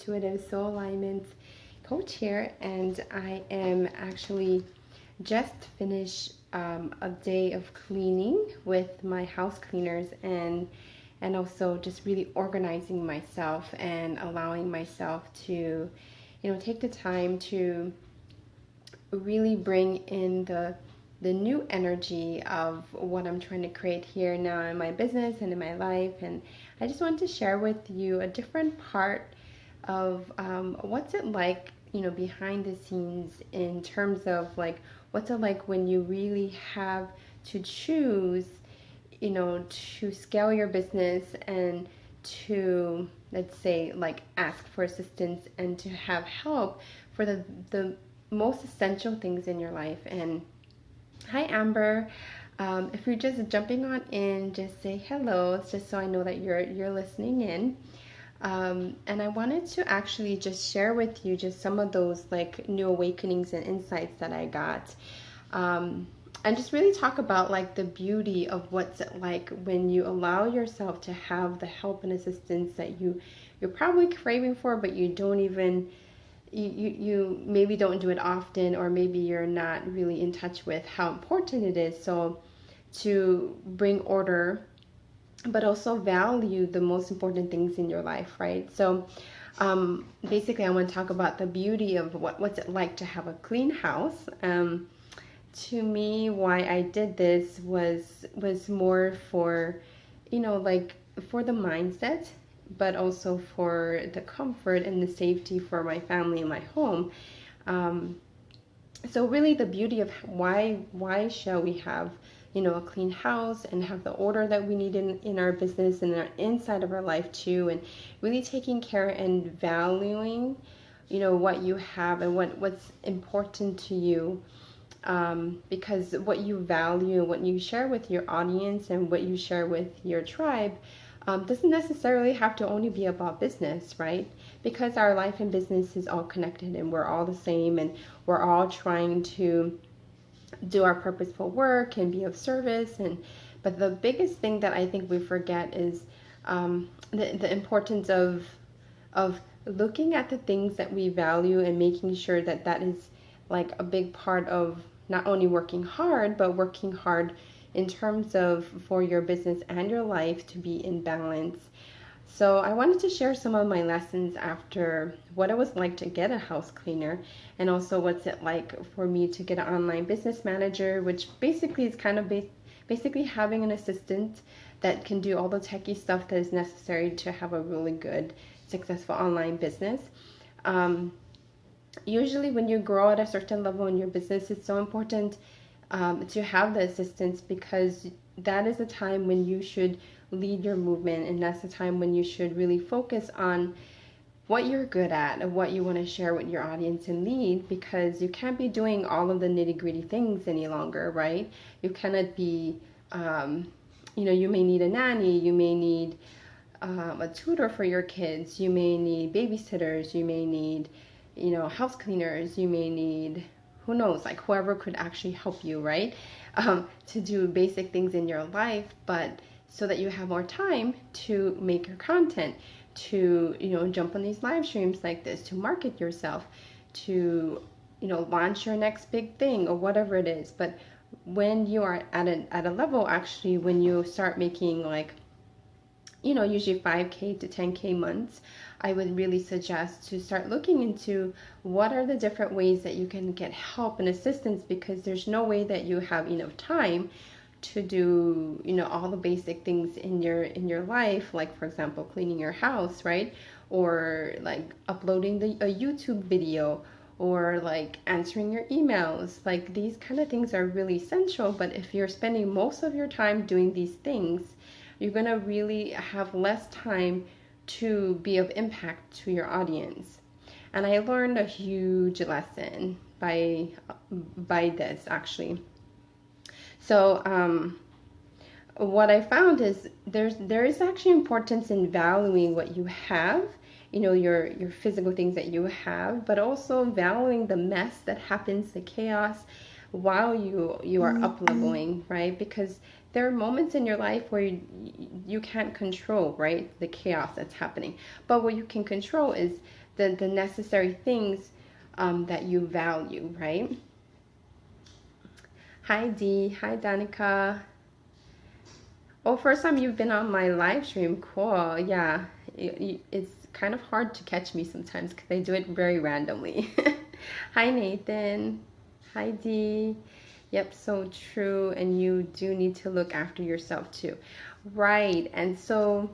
intuitive soul alignment coach here, and I am actually just finished a day of cleaning with my house cleaners, and also just really organizing myself and allowing myself to take the time to really bring in the new energy of what I'm trying to create here now in my business and in my life. And I just want to share with you a different part of what's it like, behind the scenes, in terms of like what's it like when you really have to choose, to scale your business and to, let's say, like ask for assistance and to have help for the most essential things in your life. And hi, Amber. If you're just jumping on in, just say hello. It's just so I know that you're listening in. And I wanted to actually just share with you just some of those like new awakenings and insights that I got. And just really talk about like the beauty of what's it like when you allow yourself to have the help and assistance that you're probably craving for, but you don't even you maybe don't do it often, or maybe you're not really in touch with how important it is. So to bring order, but also value the most important things in your life, right? So basically I want to talk about the beauty of what's it like to have a clean house. To me, why I did this was more for, like for the mindset, but also for the comfort and the safety for my family and my home. So really the beauty of why shall we have, a clean house and have the order that we need in our business and inside of our life too, and really taking care and valuing, what you have and what's important to you. Because what you value, what you share with your audience and what you share with your tribe doesn't necessarily have to only be about business, right? Because our life and business is all connected and we're all the same, and we're all trying to do our purposeful work and be of service. But the biggest thing that I think we forget is the importance of looking at the things that we value and making sure that that is like a big part of not only working hard, but working hard in terms of for your business and your life to be in balance. So I wanted to share some of my lessons after what it was like to get a house cleaner, and also what's it like for me to get an online business manager, which basically is kind of basically having an assistant that can do all the techie stuff that is necessary to have a really good, successful online business. Usually when you grow at a certain level in your business, it's so important to have the assistance, because that is the time when you should lead your movement, and that's the time when you should really focus on what you're good at and what you want to share with your audience and lead, because you can't be doing all of the nitty-gritty things any longer, right? You cannot be, you may need a nanny, you may need a tutor for your kids, you may need babysitters, you may need house cleaners, you may need, who knows, like whoever could actually help you, right? To do basic things in your life, but so that you have more time to make your content, to, jump on these live streams like this, to market yourself, to, launch your next big thing or whatever it is. But when you are at a level, actually, when you start making like, usually 5K to 10K months, I would really suggest to start looking into what are the different ways that you can get help and assistance, because there's no way that you have enough time to do, all the basic things in your life, like for example, cleaning your house, right? Or like uploading a YouTube video, or like answering your emails. Like these kind of things are really essential, but if you're spending most of your time doing these things, you're gonna really have less time to be of impact to your audience. And I learned a huge lesson by this, actually. So what I found is there is actually importance in valuing what you have, your physical things that you have, but also valuing the mess that happens, the chaos, while you are up leveling, right? Because there are moments in your life where you can't control, right, the chaos that's happening. But what you can control is the necessary things that you value, right? Hi Dee, hi Danica. Oh, first time you've been on my live stream. Cool. Yeah, it's kind of hard to catch me sometimes because I do it very randomly. Hi Nathan. Hi Dee. Yep, so true. And you do need to look after yourself too. Right. And so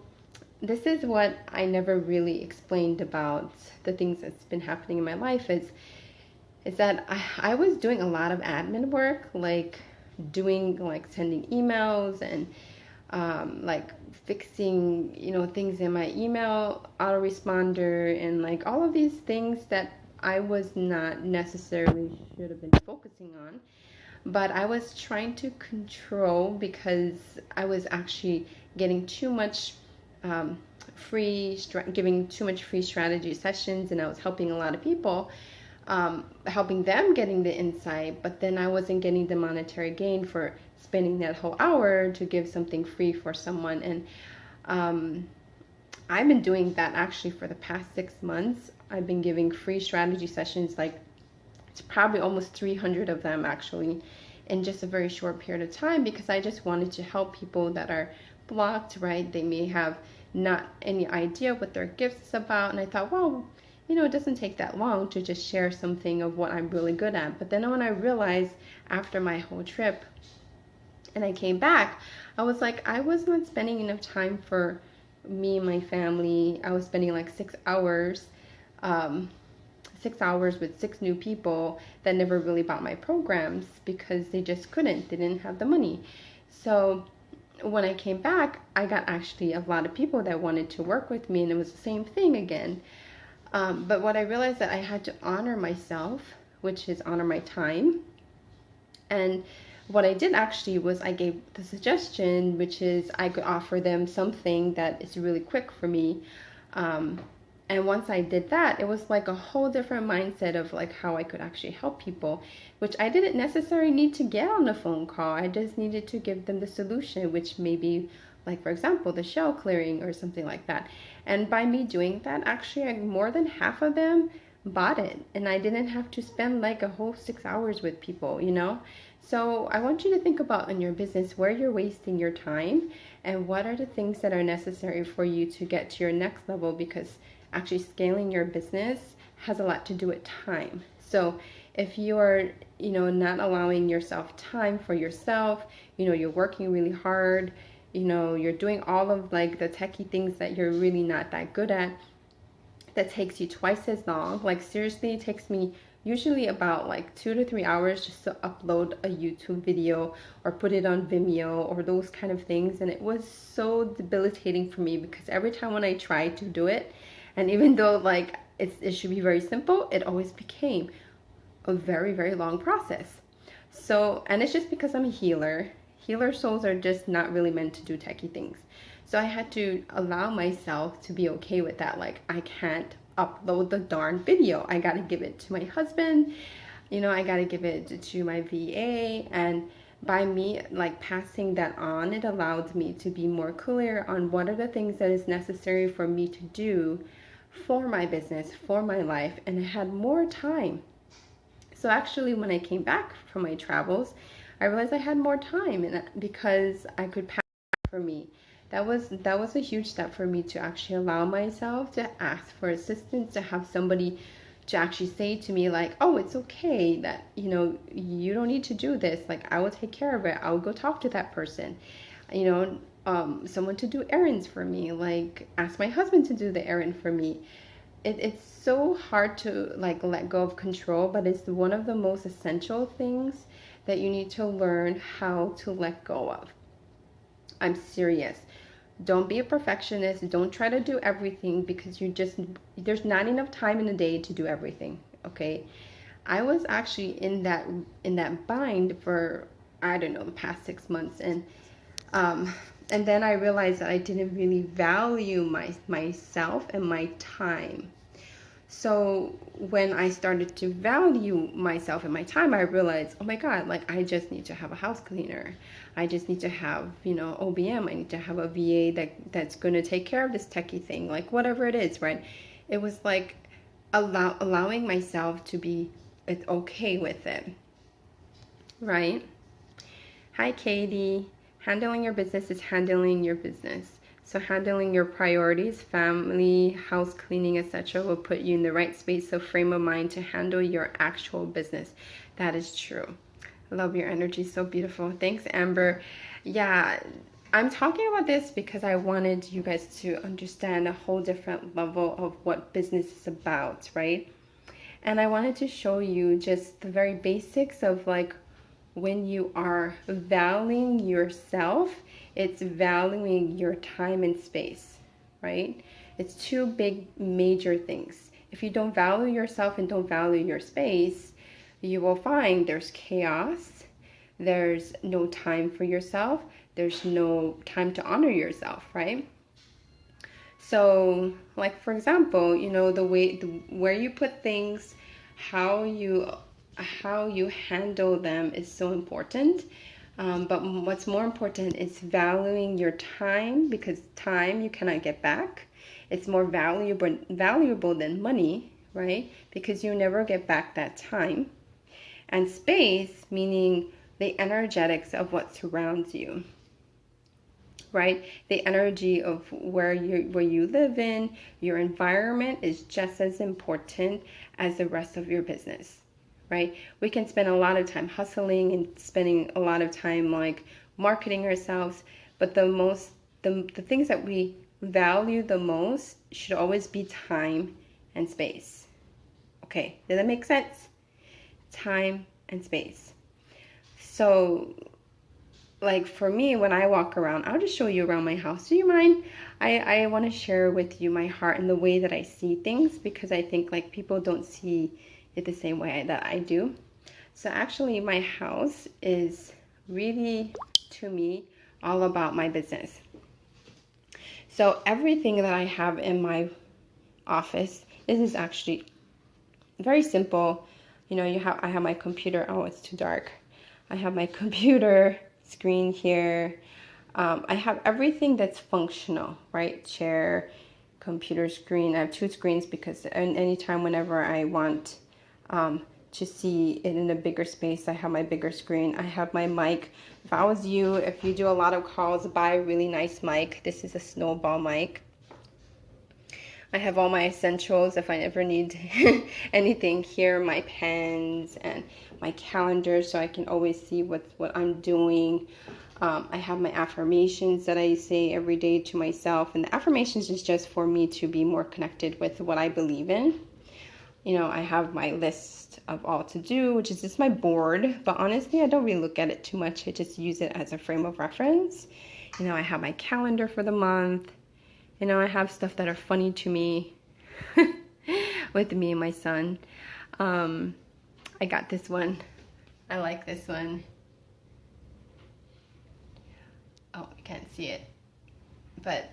this is what I never really explained about the things that's been happening in my life is that I was doing a lot of admin work, like sending emails and like fixing, things in my email autoresponder and like all of these things that I was not necessarily should have been focusing on. But I was trying to control because I was actually getting too much um, giving too much free strategy sessions, and I was helping a lot of people, helping them getting the insight, but then I wasn't getting the monetary gain for spending that whole hour to give something free for someone. And I've been doing that actually for the past 6 months. I've been giving free strategy sessions, like it's probably almost 300 of them actually, in just a very short period of time, because I just wanted to help people that are blocked, right? They may have not any idea what their gifts is about, and I thought, well, it doesn't take that long to just share something of what I'm really good at. But then when I realized after my whole trip and I came back, I was like, I was not spending enough time for me and my family. I was spending like 6 hours, 6 hours with 6 new people that never really bought my programs because they just couldn't, they didn't have the money. So when I came back, I got actually a lot of people that wanted to work with me, and it was the same thing again. But what I realized that I had to honor myself, which is honor my time. And what I did actually was I gave the suggestion, which is I could offer them something that is really quick for me. And once I did that, it was like a whole different mindset of like how I could actually help people, which I didn't necessarily need to get on a phone call. I just needed to give them the solution, which may be like, for example, the shell clearing or something like that. And by me doing that, actually, more than half of them bought it. And I didn't have to spend like a whole 6 hours with people. So I want you to think about in your business where you're wasting your time and what are the things that are necessary for you to get to your next level, because actually scaling your business has a lot to do with time. So if you're, not allowing yourself time for yourself, you're working really hard, you're doing all of like the techie things that you're really not that good at, that takes you twice as long. Like seriously, it takes me usually about like 2 to 3 hours just to upload a YouTube video or put it on Vimeo or those kind of things. And it was so debilitating for me because every time when I tried to do it, and even though like it should be very simple, it always became a very, very long process. So, and it's just because I'm a healer. Healer souls are just not really meant to do techie things. So I had to allow myself to be okay with that. Like, I can't upload the darn video. I gotta give it to my husband. I gotta give it to my VA. And by me like passing that on, it allowed me to be more clear on what are the things that is necessary for me to do for my business, for my life, and I had more time. So actually when I came back from my travels, I realized I had more time, and because I could pass for me. That was a huge step for me to actually allow myself to ask for assistance, to have somebody to actually say to me like, oh, it's okay that, you don't need to do this. Like, I will take care of it. I will go talk to that person. Someone to do errands for me, like ask my husband to do the errand for me. It's so hard to like let go of control, but it's one of the most essential things that you need to learn how to let go of. I'm serious. Don't be a perfectionist. Don't try to do everything because there's not enough time in a day to do everything. Okay. I was actually in that bind for, I don't know, the past 6 months, and then I realized that I didn't really value myself and my time. So when I started to value myself and my time, I realized, oh my God, like I just need to have a house cleaner. I just need to have, OBM. I need to have a VA that's going to take care of this techie thing, like whatever it is, right? It was like allowing myself to be okay with it, right? Hi, Katie. Handling your business is handling your business. So handling your priorities, family, house cleaning, etc. will put you in the right space of frame of mind to handle your actual business. That is true. I love your energy. So beautiful. Thanks, Amber. Yeah, I'm talking about this because I wanted you guys to understand a whole different level of what business is about, right? And I wanted to show you just the very basics of like when you are valuing yourself, it's valuing your time and space, right? It's two big major things. If you don't value yourself and don't value your space, you will find there's chaos, there's no time for yourself, there's no time to honor yourself, right? So, like for example, you know, where you put things, how you handle them is so important. But what's more important is valuing your time, because time you cannot get back. It's more valuable than money, right? Because you never get back that time. And space, meaning the energetics of what surrounds you, right? The energy of where you live in, your environment is just as important as the rest of your business, right? We can spend a lot of time hustling and spending a lot of time like marketing ourselves, but the things that we value the most should always be time and space. Okay, does that make sense? Time and space. So like for me, when I walk around, I'll just show you around my house. Do you mind? I want to share with you my heart and the way that I see things, because I think like people don't see it the same way that I do. So actually my house is really, to me, all about my business. So everything that I have in my office, this is actually very simple. You know, I have my computer. Oh, it's too dark. I have my computer screen here. I have everything that's functional, right? Chair, computer screen. I have two screens because anytime whenever I want to see it in a bigger space, I have my bigger screen. I have my mic. If I was you, if you do a lot of calls, buy a really nice mic. This is a snowball mic. I have all my essentials if I ever need anything here, my pens and my calendar so I can always see what I'm doing. I have my affirmations that I say every day to myself, and the affirmations is just for me to be more connected with what I believe in. You know, I have my list of all to do, which is just my board, but honestly, I don't really look at it too much. I just use it as a frame of reference. You know, I have my calendar for the month. You know, I have stuff that are funny to me with me and my son. I got this one. I like this one. Oh, you can't see it. But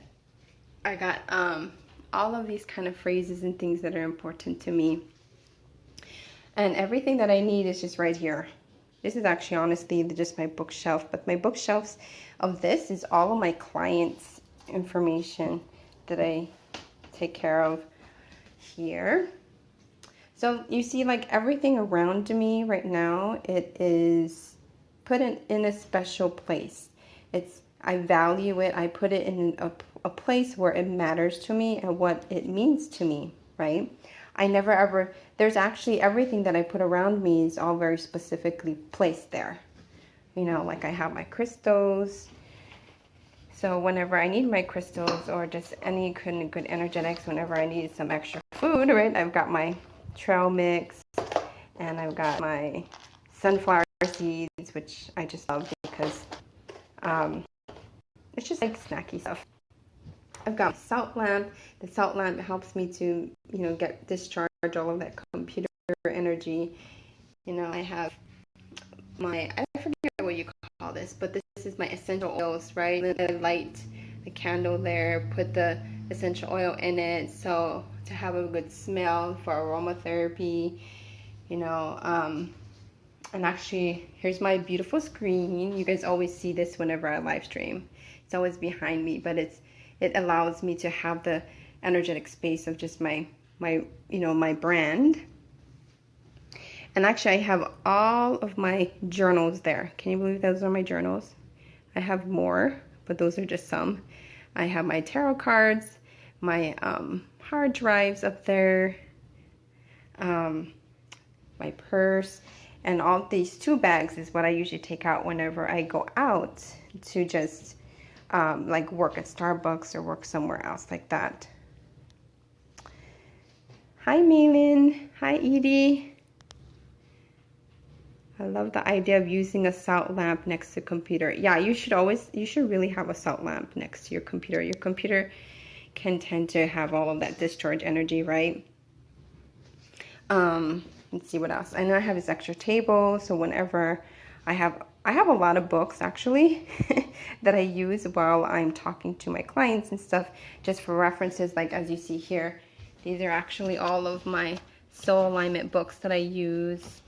I got all of these kind of phrases and things that are important to me. And everything that I need is just right here. This is actually honestly just my bookshelf, but my bookshelves of this is all of my clients' information that I take care of here. So you see, like everything around me right now, it is put in a special place. I value it. I put it in a place where it matters to me and what it means to me, right? I never ever, there's actually everything that I put around me is all very specifically placed there. You know, like I have my crystals. So whenever I need my crystals or just any kind of good energetics, whenever I need some extra food, right? I've got my trail mix and I've got my sunflower seeds, which I just love because it's just like snacky stuff. I've got my salt lamp. The salt lamp helps me to, you know, discharge all of that computer energy. You know, I have I forget what you call this, but this is my essential oils, right? I light the candle there, put the essential oil in it, so to have a good smell for aromatherapy, you know. And actually, here's my beautiful screen. You guys always see this whenever I live stream. It's always behind me, but it allows me to have the energetic space of just my my brand. And actually I have all of my journals there. Can you believe those are my journals? I have more, but those are just some. I have my tarot cards, my hard drives up there, my purse, and all these 2 bags is what I usually take out whenever I go out to just like work at Starbucks or work somewhere else like that. Hi Malin, hi Edie. I love the idea of using a salt lamp next to the computer. Yeah, you should really have a salt lamp next to your computer. Your computer can tend to have all of that discharge energy, right? Let's see what else. I know I have this extra table, so whenever I have a lot of books actually that I use while I'm talking to my clients and stuff, just for references. Like as you see here, these are actually all of my soul alignment books that I use.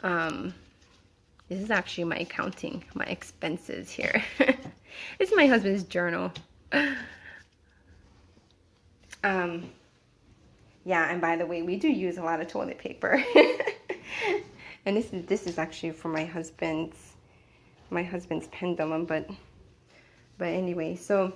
This is actually my accounting, my expenses here. This is my husband's journal. Yeah, and by the way, we do use a lot of toilet paper. And this is actually for my husband's pendulum, but anyway, so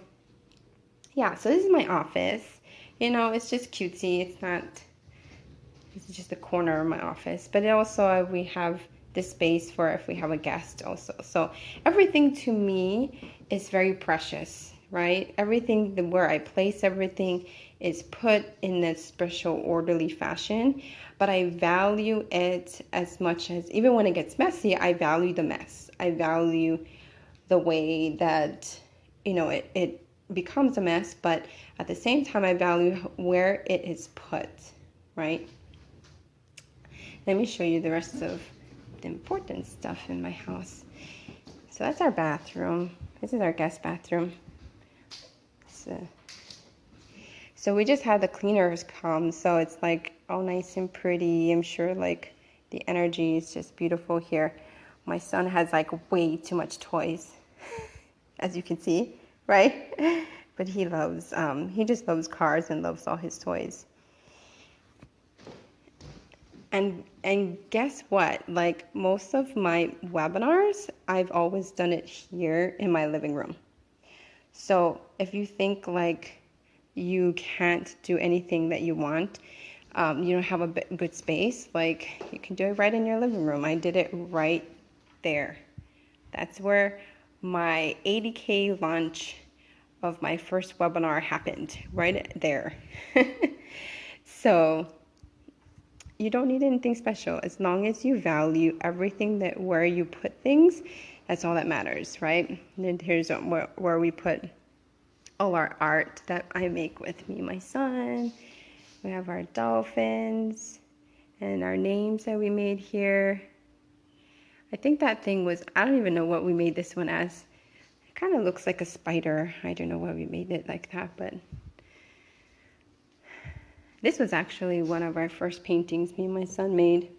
yeah, so this is my office. You know, it's just cutesy. This is just a corner of my office, but also we have this space for if we have a guest also. So everything to me is very precious, right? Everything where I place everything is put in a special orderly fashion, but I value it as much as, even when it gets messy, I value the mess. I value the way that, you know, it becomes a mess, but at the same time, I value where it is put, right? Let me show you the rest of the important stuff in my house. So that's our bathroom. This is our guest bathroom. So we just had the cleaners come, so it's like all nice and pretty. I'm sure like the energy is just beautiful here. My son has like way too much toys, as you can see, right? But he just loves cars and loves all his toys. And guess what? Like most of my webinars, I've always done it here in my living room. So if you think like you can't do anything that you want, you don't have a good space, like you can do it right in your living room. I did it right there. That's where my 80K launch of my first webinar happened, right there. So you don't need anything special. As long as you value everything that where you put things, that's all that matters, right? And here's where we put all our art that I make with me and my son. We have our dolphins and our names that we made here. I think that thing was, I don't even know what we made this one as. It kind of looks like a spider. I don't know why we made it like that, but this was actually one of our first paintings me and my son made.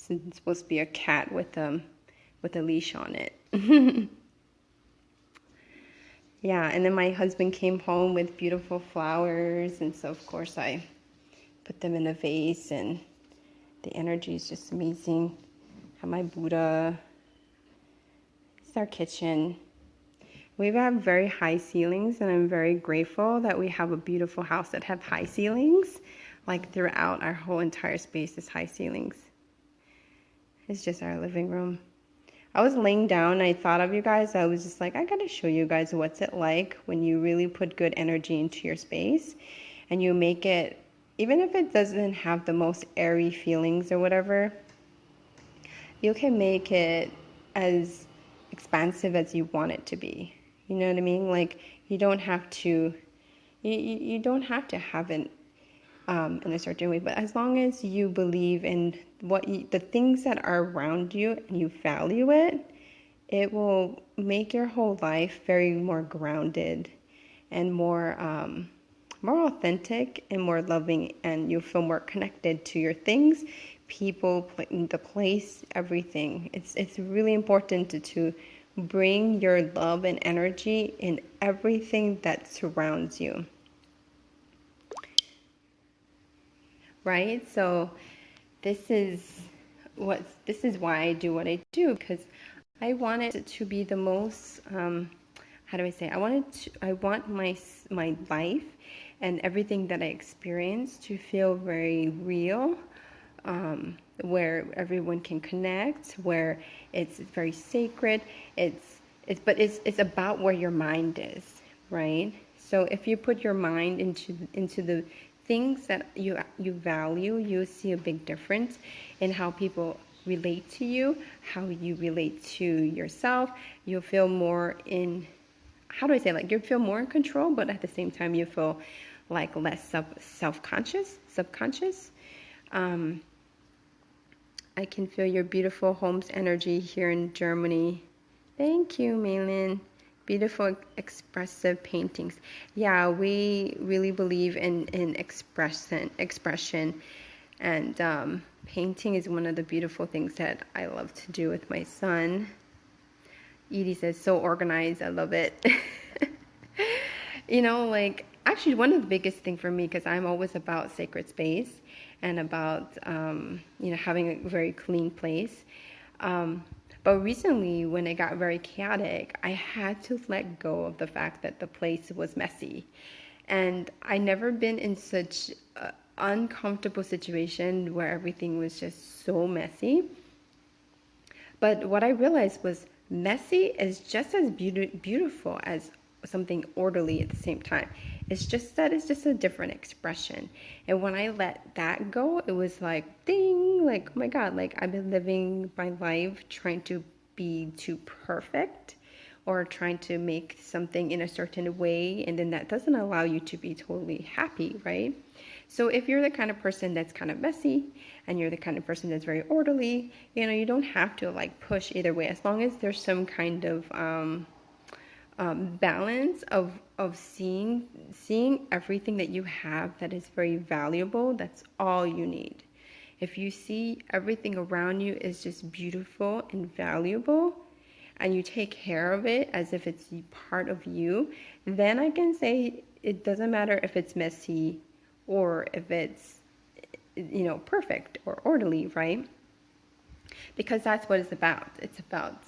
It's supposed to be a cat with a leash on it. Yeah, and then my husband came home with beautiful flowers, and so of course I put them in a vase, and the energy is just amazing. Have my Buddha. It's our kitchen. We have very high ceilings, and I'm very grateful that we have a beautiful house that have high ceilings. Like throughout our whole entire space is high ceilings. It's just our living room. I was laying down and I thought of you guys. I was just like, I gotta show you guys what's it like when you really put good energy into your space and you make it, even if it doesn't have the most airy feelings or whatever, you can make it as expansive as you want it to be. You know what I mean? Like you don't have to, you don't have to have it in a certain way, but as long as you believe in the things that are around you and you value it, it will make your whole life very more grounded and more authentic and more loving, and you'll feel more connected to your things, people, the place, everything. It's really important to bring your love and energy in everything that surrounds you. right? So this is this is why I do what I do, because I want it to be the most how do I say? I want my life and everything that I experience to feel very real, where everyone can connect, where it's very sacred. It's about where your mind is, right? So if you put your mind into the things that you value, you see a big difference in how people relate to you, how you relate to yourself. You'll feel more in, how do I say, like you feel more in control, but at the same time you feel like less self-conscious, subconscious. Um, I can feel your beautiful home's energy here in Germany. Thank you, Maylin. Beautiful, expressive paintings. Yeah, we really believe in expression, and painting is one of the beautiful things that I love to do with my son. Edie says, so organized. I love it. Like, actually, one of the biggest thing for me, because I'm always about sacred space and about, having a very clean place. But recently, when it got very chaotic, I had to let go of the fact that the place was messy. And I never been in such an uncomfortable situation where everything was just so messy. But what I realized was messy is just as beautiful as something orderly at the same time. It's just that it's just a different expression. And when I let that go, it was like, ding, like, oh my God, like I've been living my life trying to be too perfect or trying to make something in a certain way. And then that doesn't allow you to be totally happy, right? So if you're the kind of person that's kind of messy and you're the kind of person that's very orderly, you don't have to like push either way, as long as there's some kind of balance of seeing everything that you have that is very valuable. That's all you need. If you see everything around you is just beautiful and valuable, and you take care of it as if it's part of you, then I can say it doesn't matter if it's messy or if it's perfect or orderly, right? Because that's what it's about. It's about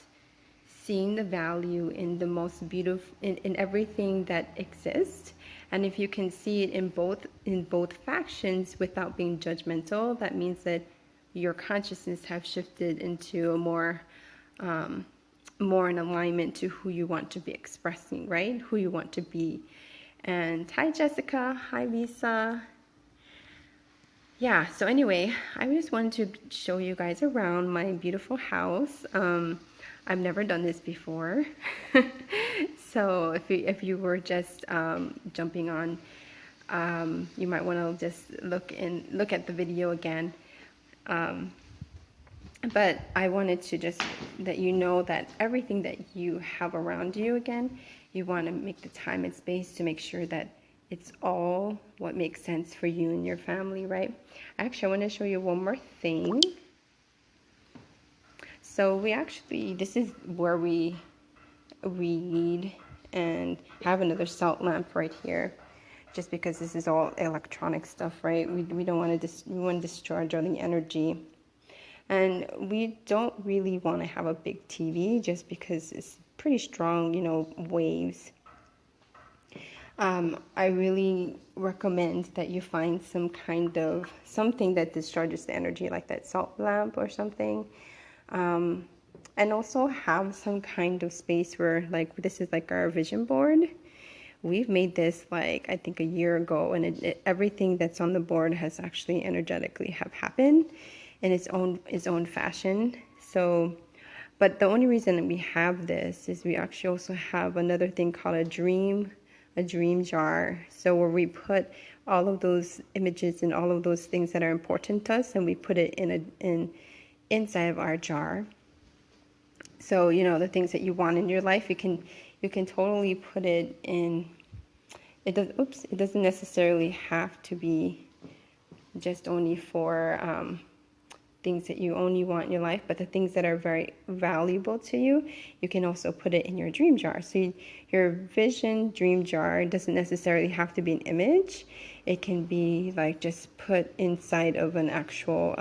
seeing the value in the most beautiful in everything that exists. And if you can see it in both factions without being judgmental, that means that your consciousness have shifted into a more in alignment to who you want to be expressing, right? Who you want to be. And hi Jessica, hi Lisa. Yeah, so anyway, I just wanted to show you guys around my beautiful house. I've never done this before. So if you were just jumping on, you might want to just look at the video again. But I wanted to just let you know that everything that you have around you, again, you want to make the time and space to make sure that it's all what makes sense for you and your family, right? Actually, I want to show you one more thing. So this is where we read and have another salt lamp right here, just because this is all electronic stuff, right? We don't want to we want to discharge all the energy. And we don't really want to have a big TV just because it's pretty strong, waves. I really recommend that you find something that discharges the energy, like that salt lamp or something. And also have some kind of space where, like, this is like our vision board. We've made this like I think a year ago, and everything that's on the board has actually energetically have happened in its own fashion. So, but the only reason that we have this is we actually also have another thing called a dream jar. So where we put all of those images and all of those things that are important to us, and we put it inside of our jar. So the things that you want in your life, you can totally put it in. It doesn't necessarily have to be just only for things that you only want in your life, but the things that are very valuable to you, you can also put it in your dream jar. So your vision dream jar doesn't necessarily have to be an image. It can be like just put inside of an actual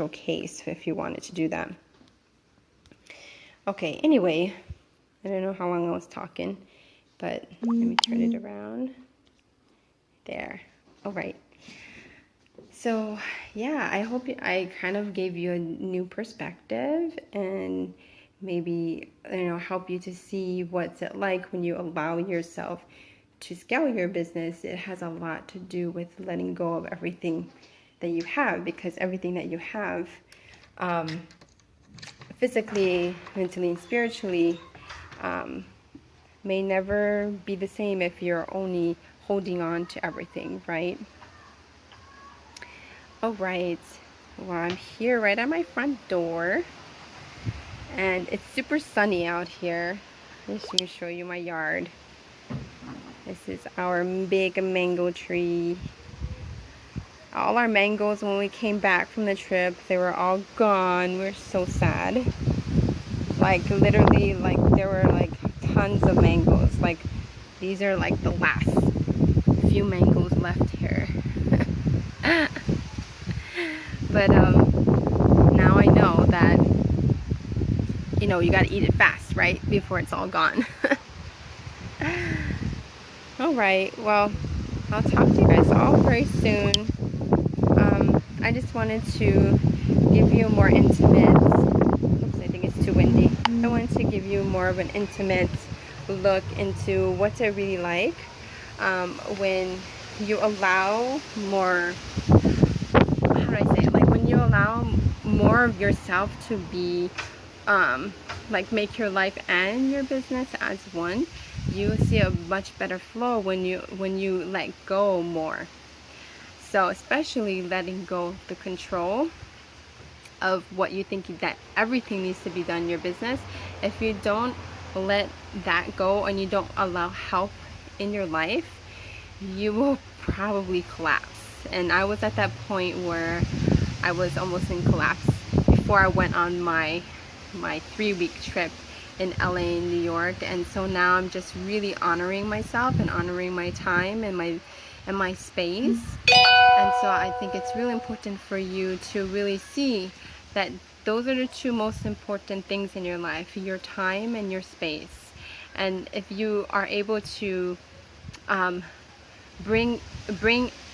case if you wanted to do that. Okay, anyway, I don't know how long I was talking, but let me turn it around. There. All right. So yeah, I hope I kind of gave you a new perspective and maybe, help you to see what's it like when you allow yourself to scale your business. It has a lot to do with letting go of everything that you have, because everything that you have, physically, mentally, and spiritually, may never be the same if you're only holding on to everything, right? All right, well, I'm here right at my front door, and it's super sunny out here. I'm just going to show you my yard. This is our big mango tree. All our mangoes, when we came back from the trip, they were all gone. We're so sad. Like, literally, like, there were, like, tons of mangoes. Like, these are, like, the last few mangoes left here. But, now I know that, you gotta eat it fast, right? Before it's all gone. Alright, well, I'll talk to you guys all very soon. I just wanted to give you a more intimate, oops, I think it's too windy. I wanted to give you more of an intimate look into what's it really like when you allow more, how do I say it? Like when you allow more of yourself to be, like make your life and your business as one. You see a much better flow when you let go more. So especially letting go of the control of what you think that everything needs to be done in your business. If you don't let that go and you don't allow help in your life, you will probably collapse. And I was at that point where I was almost in collapse before I went on my 3-week trip in LA and New York. And so now I'm just really honoring myself and honoring my time and my space. And so I think it's really important for you to really see that those are the two most important things in your life, your time and your space. And if you are able to bring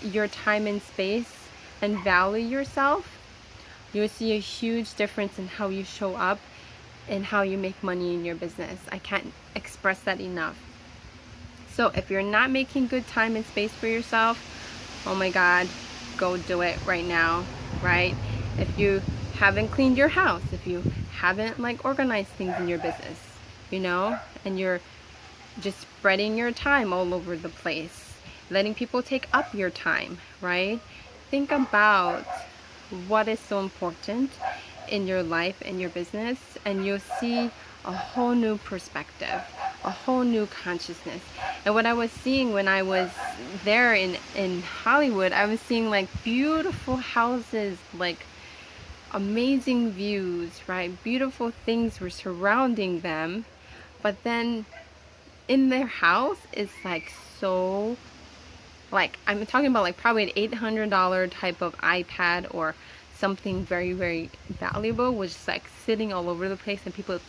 your time and space and value yourself, you'll see a huge difference in how you show up and how you make money in your business. I can't express that enough. So if you're not making good time and space for yourself, oh my God, go do it right now, right? If you haven't cleaned your house, if you haven't like organized things in your business, and you're just spreading your time all over the place, letting people take up your time, right? Think about what is so important in your life and your business, and you'll see a whole new perspective, a whole new consciousness. And what I was seeing when I was there in Hollywood, I was seeing like beautiful houses, like amazing views, right? Beautiful things were surrounding them, but then in their house is like so, like I'm talking about like probably an $800 type of iPad or something very, very valuable, which is like sitting all over the place, and people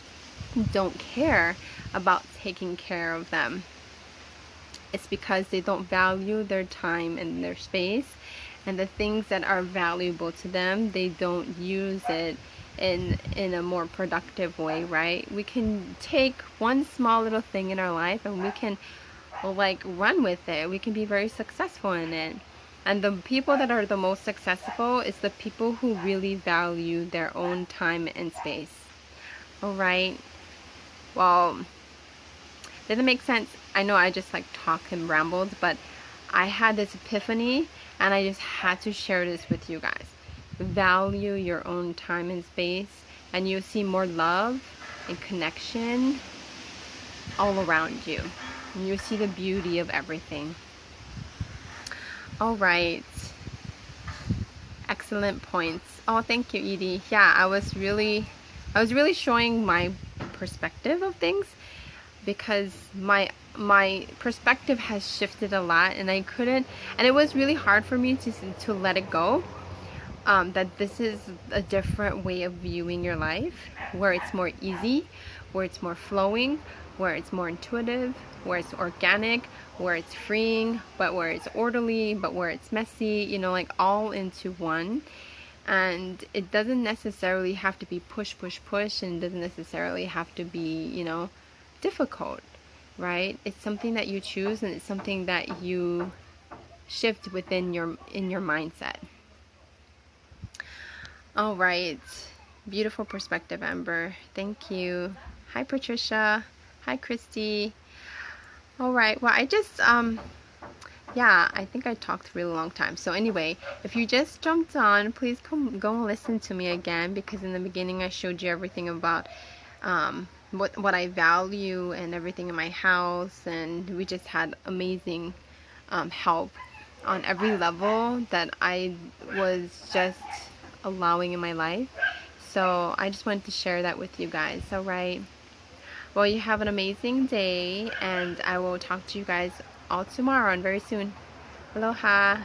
don't care about taking care of them. It's because they don't value their time and their space, and the things that are valuable to them, they don't use it in a more productive way, right? We can take one small little thing in our life and we can like run with it. We can be very successful in it. And the people that are the most successful is the people who really value their own time and space. All right. Well, did it make sense? I know I just like talked and rambled, but I had this epiphany and I just had to share this with you guys. Value your own time and space, and you'll see more love and connection all around you. And you'll see the beauty of everything. All right. excellent points. Oh, thank you, Edie. Yeah, I was really showing my perspective of things, because my perspective has shifted a lot, and I couldn't, and it was really hard for me to let it go. That this is a different way of viewing your life, where it's more easy, where it's more flowing, where it's more intuitive, where it's organic, where it's freeing, but where it's orderly, but where it's messy, you know, like all into one. And it doesn't necessarily have to be push, push, push, and it doesn't necessarily have to be, you know, difficult, right? It's something that you choose, and it's something that you shift within your mindset. All right. Beautiful perspective, Amber. Thank you. Hi, Patricia. Hi, Christy. All right. Well, yeah, I think I talked a really long time. So anyway, if you just jumped on, please go and listen to me again, because in the beginning I showed you everything about what I value and everything in my house, and we just had amazing help on every level that I was just allowing in my life. So I just wanted to share that with you guys. All right. Well, you have an amazing day, and I will talk to you guys all tomorrow and very soon. Aloha.